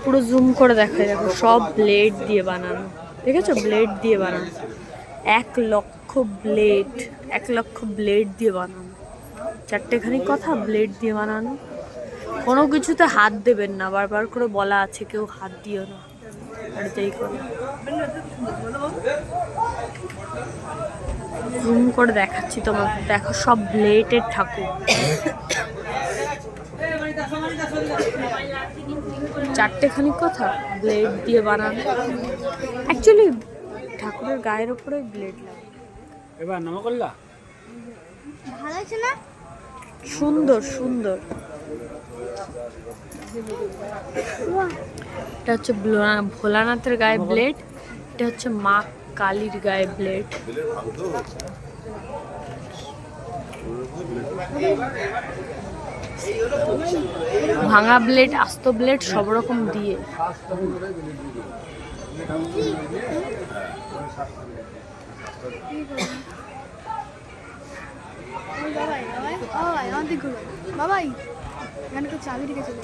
পুরো জুম করে দেখায়, দেখো সব ব্লেড দিয়ে বানানো, দেখেছো? ব্লেড দিয়ে বানানো, 1,00,000 ব্লেড, 1,00,000 ব্লেড দিয়ে বানানো। চারটেখানি কথা, ব্লেড দিয়ে বানানো। কোনো কিছুতে হাত দেবেন না, বারবার করে বলা আছে কেউ হাত দিও না। আর যাই করো, জুম করে দেখাচ্ছি তোমাকে, দেখো সব ব্লেডের ঠাকুর। চারটেখানি কথা, ব্লেড দিয়ে বানানো। অ্যাকচুয়ালি ঠাকুরের গায়ের ওপরে ব্লেড লাগে। এবার নামা করলা ভালো আছে না? সুন্দর সুন্দর। এটা হচ্ছে ভোলানাথের গায়ে ব্লেড, এটা হচ্ছে মা কালীর গায়ে ব্লেড। ভাঙা ব্লেড, আস্ত ব্লেড, সব রকম দিয়ে। বাবাই বাবাই বাবাই আমার দিক ঘুরো বাবাই, এখানে তো চাবি রেখে চলে